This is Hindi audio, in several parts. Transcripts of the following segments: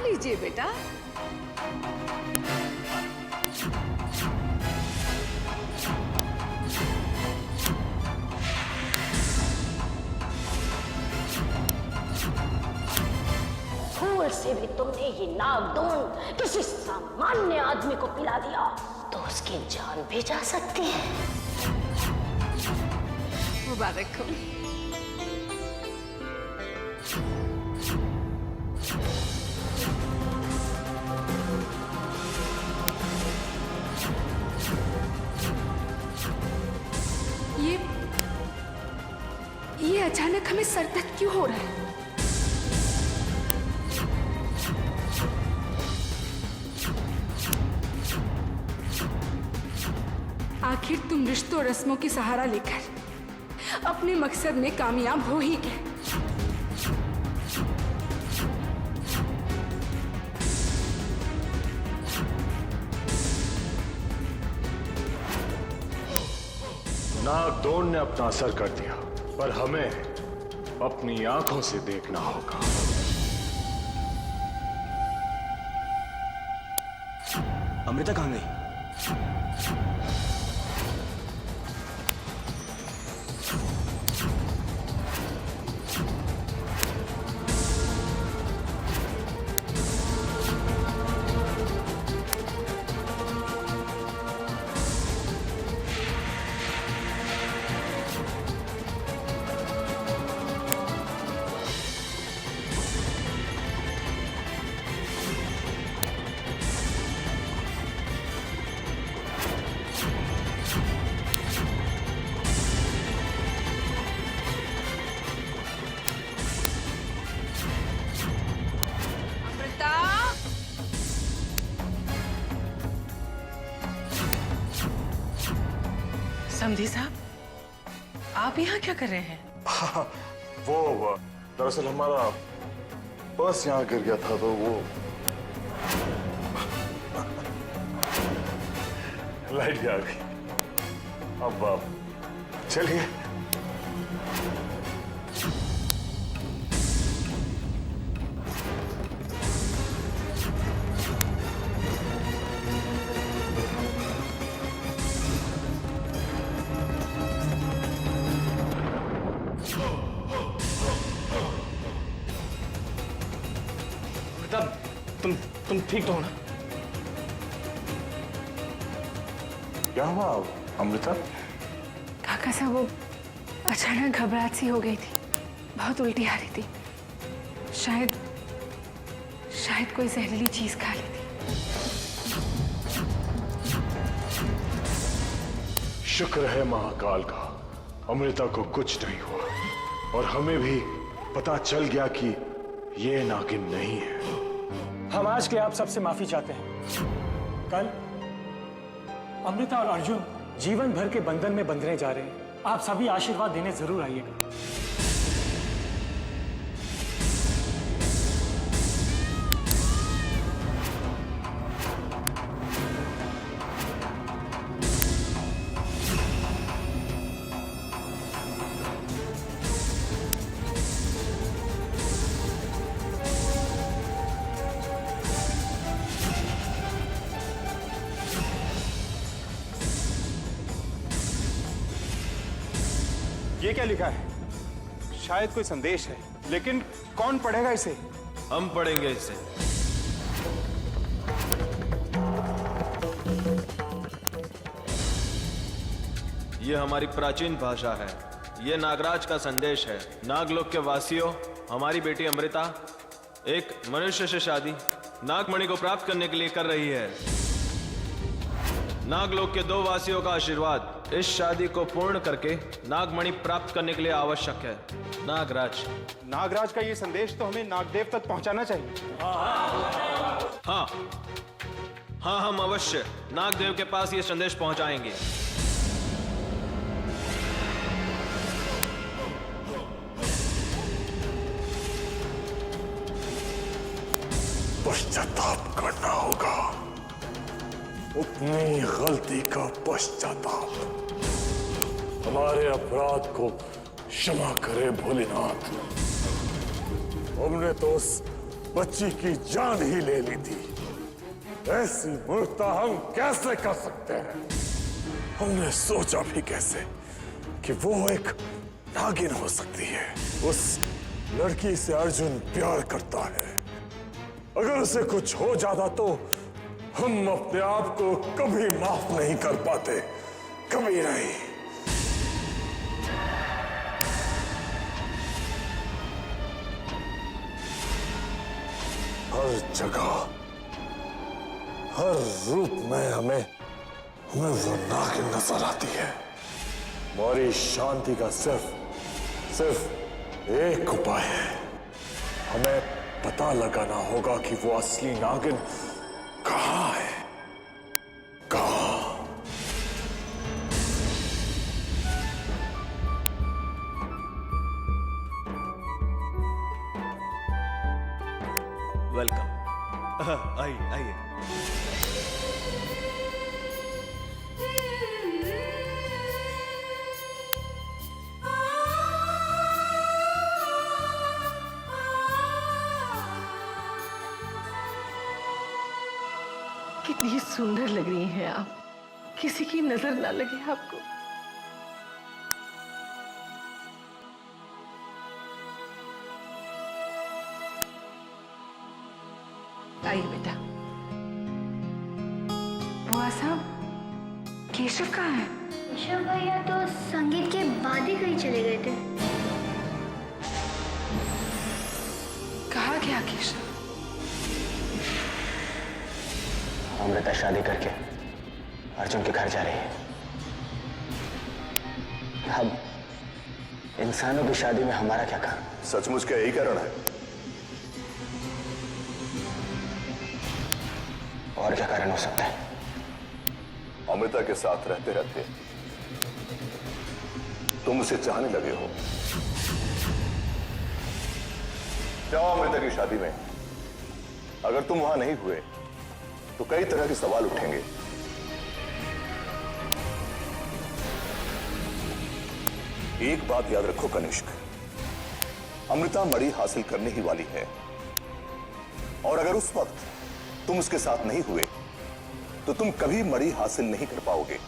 लीजिए बेटा। फूल से भी तुमने ये नागदोन किसी सामान्य आदमी को पिला दिया तो उसकी जान भी जा सकती है। मुबारक हो। ये अचानक हमें सर दर्द क्यों हो रहा है? आखिर तुम रिश्तों रस्मों की सहारा लेकर अपने मकसद में कामयाब हो ही गए। नागदोन ने अपना असर कर दिया, पर हमें अपनी आंखों से देखना होगा। अमृता कहां गई? समधी साहब, आप यहाँ क्या कर रहे हैं? वो दरअसल हमारा पर्स यहाँ गिर गया था तो वो लाइट आ गई। अब आप चलिए। तुम ठीक तो हो ना? क्या हुआ अमृता? काका साहब, वो अचानक घबराहट सी हो गई थी, बहुत उल्टी आ रही थी। शायद कोई जहरीली चीज खा ली थी। शुक्र है महाकाल का, अमृता को कुछ नहीं हुआ और हमें भी पता चल गया कि ये नागिन नहीं है। हम आज के आप सबसे माफी चाहते हैं। कल अमृता और अर्जुन जीवन भर के बंधन में बंधने जा रहे हैं। आप सभी आशीर्वाद देने जरूर आइएगा। ये क्या लिखा है? शायद कोई संदेश है, लेकिन कौन पढ़ेगा इसे? हम पढ़ेंगे इसे। ये हमारी प्राचीन भाषा है। ये नागराज का संदेश है। नागलोक के वासियों, हमारी बेटी अमृता एक मनुष्य से शादी नागमणि को प्राप्त करने के लिए कर रही है। नागलोक के 2 वासियों का आशीर्वाद इस शादी को पूर्ण करके नागमणि प्राप्त करने के लिए आवश्यक है। नागराज का ये संदेश तो हमें नागदेव तक पहुंचाना चाहिए। हाँ, हम अवश्य नागदेव के पास ये संदेश पहुंचाएंगे। पश्चाताप करना होगा, अपनी गलती का पश्चाताप। हमारे अपराध को क्षमा करे भोलेनाथ। हमने तो उस बच्ची की जान ही ले ली थी। ऐसी मूर्खता हम कैसे कर सकते हैं? हमने सोचा भी कैसे कि वो एक नागिन हो सकती है। उस लड़की से अर्जुन प्यार करता है। अगर उसे कुछ हो जाता तो हम अपने आप को कभी माफ नहीं कर पाते, कभी नहीं। हर जगह, हर रूप में हमें वो नागिन नजर आती है। हमारी शांति का सिर्फ एक उपाय है। हमें पता लगाना होगा कि वो असली नागिन कहाँ है, कहाँ। वेलकम। आइए आइए। कितनी सुंदर लग रही हैं आप, किसी की नजर ना लगे आपको। आइए बेटा। बुआ साहब, केशव कहाँ है? केशव भैया तो संगीत के बाद ही कहीं चले गए थे। कहाँ गया केशव? अमृता शादी करके अर्जुन के घर जा रही है। अब इंसानों की शादी में हमारा क्या काम? सचमुच क्या यही कारण है? और क्या कारण हो सकता है? अमृता के साथ रहते रहते तुम उसे चाहने लगे हो। जाओ अमृता की शादी में। अगर तुम वहां नहीं हुए तो कई तरह के सवाल उठेंगे। एक बात याद रखो कनिष्क, अमृता मणि हासिल करने ही वाली है, और अगर उस वक्त तुम उसके साथ नहीं हुए तो तुम कभी मणि हासिल नहीं कर पाओगे।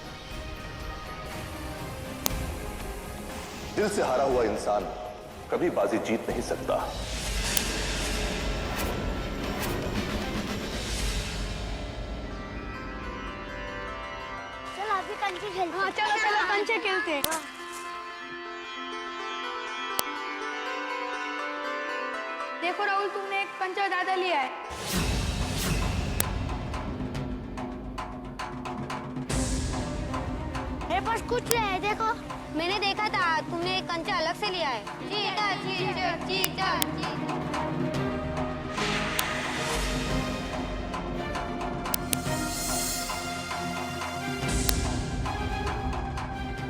दिल से हारा हुआ इंसान कभी बाजी जीत नहीं सकता। चलो अभी कंचे खेलते हैं। चलो चलो कंचे खेलते हैं। देखो राहुल, तुमने एक कंचा ज्यादा लिया है। मेरे पास कुछ नहीं है, देखो। मैंने देखा था, तुमने एक कंचा अलग से लिया है। चीटा चीटा चीटा चीटा।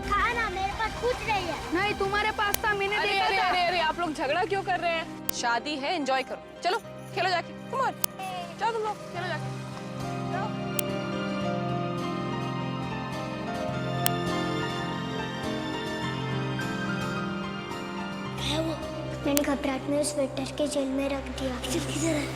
खाना मेरे पास कुछ नहीं है। नहीं, तुम्हारे पास था, मैंने देखा था। अरे आप लोग झगड़ा क्यों कर रहे हैं? शादी है, एंजॉय करो। चलो खेलो जाके। कम ऑन, जाओ तुम लोग खेलो जाके। जाओ। है वो, मैंने घबराहट में उस वेटर के जेल में रख दिया। किधर है?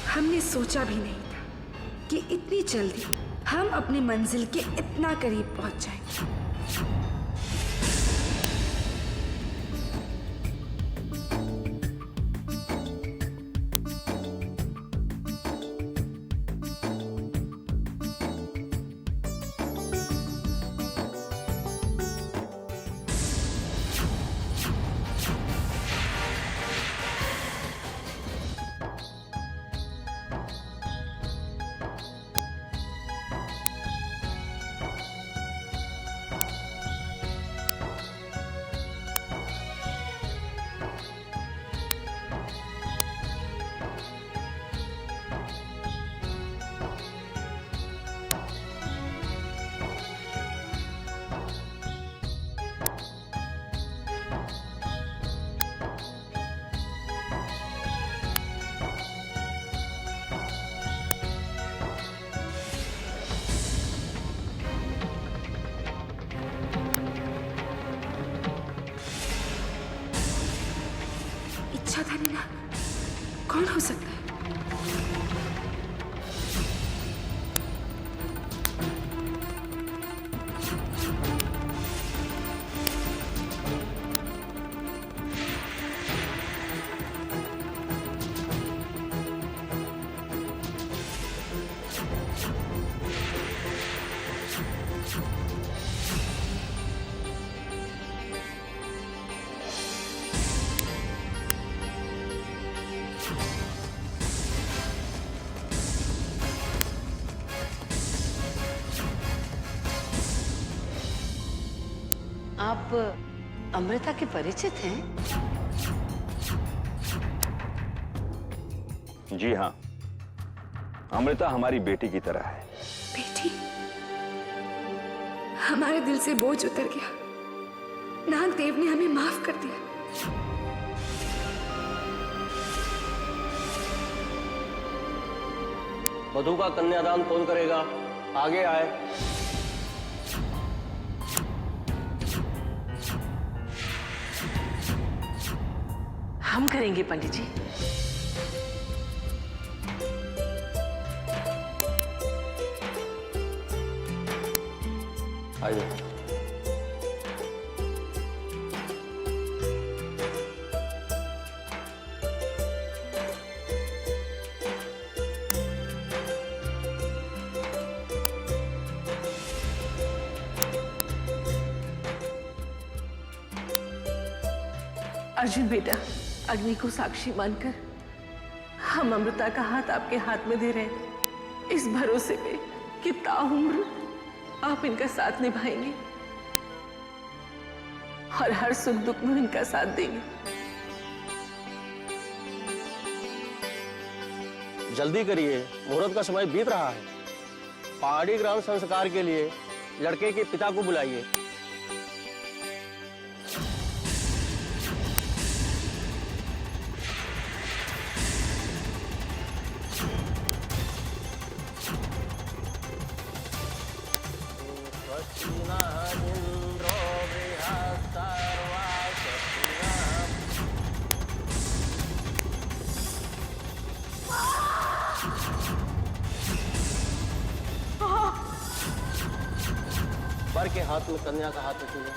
हमने सोचा भी नहीं था कि इतनी जल्दी हम अपनी मंजिल के इतना करीब पहुंच जाएंगे। कौन हो सकता है? आप अमृता के परिचित हैं? जी हाँ, अमृता हमारी बेटी की तरह है। बेटी, हमारे दिल से बोझ उतर गया। नाग देव ने हमें माफ कर दिया। वधू का कन्यादान कौन करेगा? आगे आए। हम करेंगे पंडित जी। आइए। अर्जुन बेटा, अग्नि को साक्षी मानकर हम अमृता का हाथ आपके हाथ में दे रहे हैं, इस भरोसे पे कि ताउम्र आप इनका साथ निभाएंगे और हर सुख दुख में इनका साथ देंगे। जल्दी करिए, मुहूर्त का समय बीत रहा है। पहाड़ी ग्राम संस्कार के लिए लड़के के पिता को बुलाइए। वर के हाथ में कन्या का हाथ रखिएगा।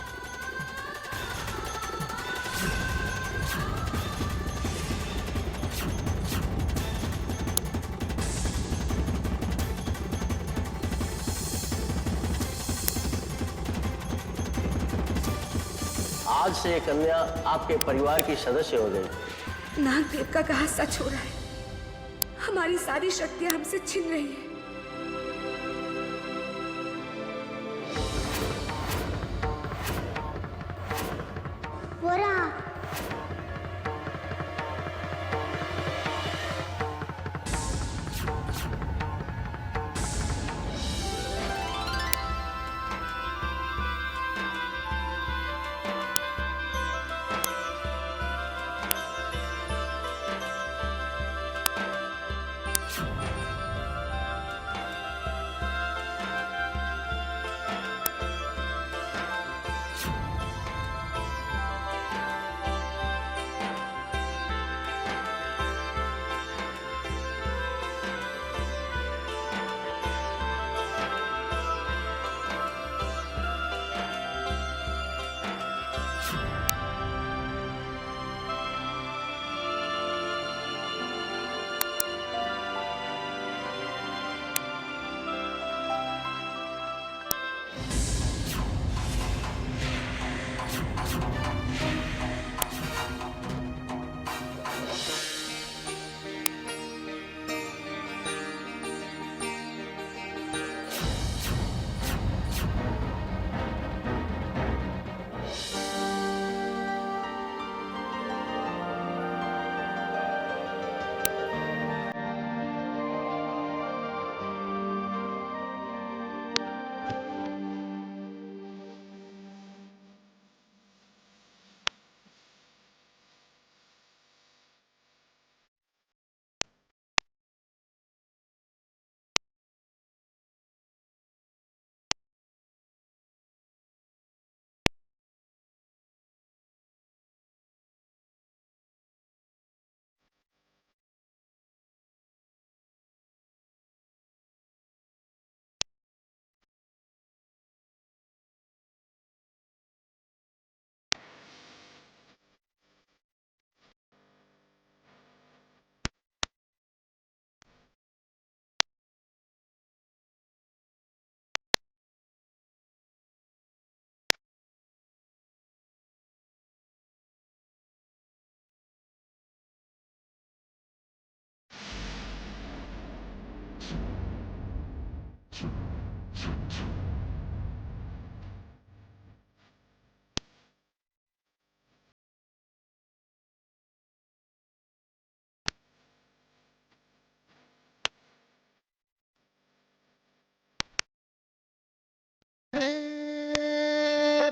आज से कन्या आपके परिवार की सदस्य हो गई। नाग देव का कहा सच हो रहा है। हमारी सारी शक्तियां हमसे छिन रही हैं। वो रहा।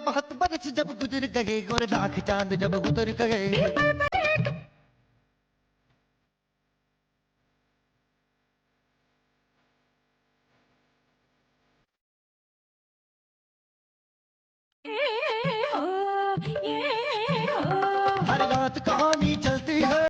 बहुत बरस जब गुजर गए और लाख चांद जब उतर गए। हर रात कहानी चलती है।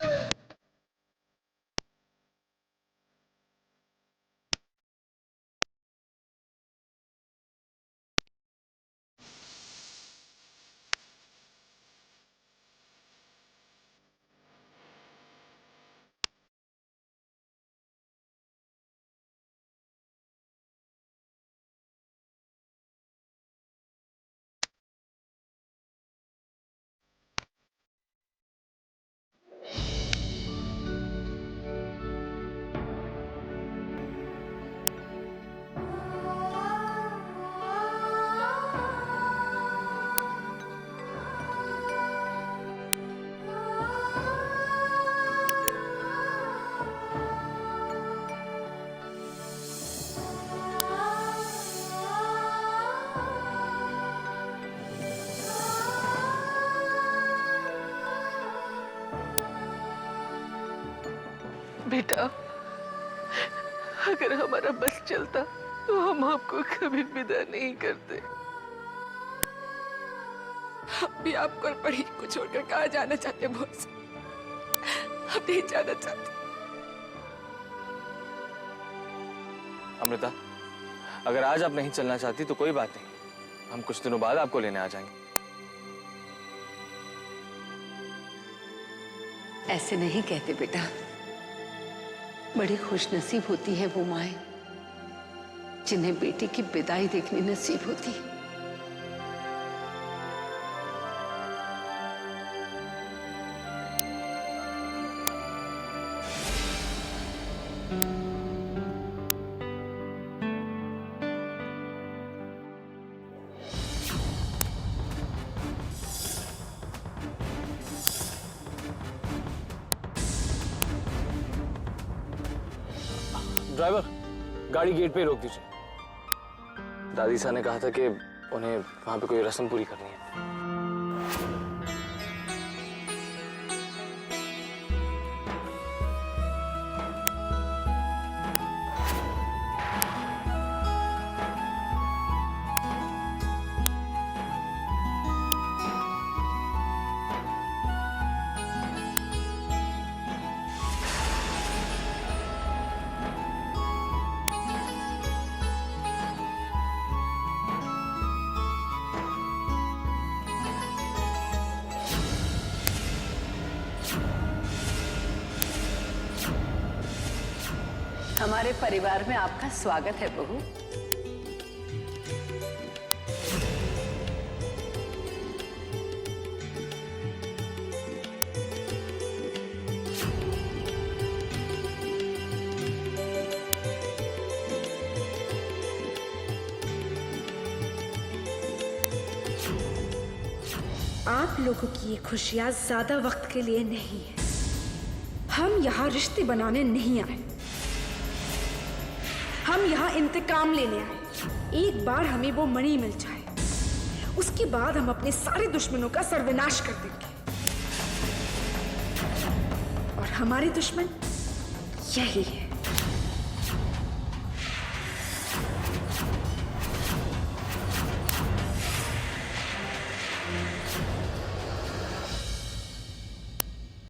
बेटा, अगर हमारा बस चलता तो हम आपको कभी विदा नहीं करते। हम भी आपको और पढ़ी को छोड़कर कहाँ जाना चाहते हैं बॉस? हम नहीं जाना चाहते। अमृता, अगर आज आप नहीं चलना चाहती तो कोई बात नहीं, हम कुछ दिनों बाद आपको लेने आ जाएंगे। ऐसे नहीं कहते बेटा, बड़ी खुशनसीब होती है वो माएं जिन्हें बेटी की विदाई देखनी नसीब होती है। ड्राइवर, गाड़ी गेट पे ही रोक दीजिए। दादी साहब ने कहा था कि उन्हें वहां पे कोई रस्म पूरी करनी है। हमारे परिवार में आपका स्वागत है बहू। आप लोगों की ये खुशियां ज्यादा वक्त के लिए नहीं है। हम यहाँ रिश्ते बनाने नहीं आए, हम यहाँ इंतकाम लेने आए। एक बार हमें वो मणि मिल जाए, उसके बाद हम अपने सारे दुश्मनों का सर्वनाश कर देंगे। और हमारे दुश्मन यही है।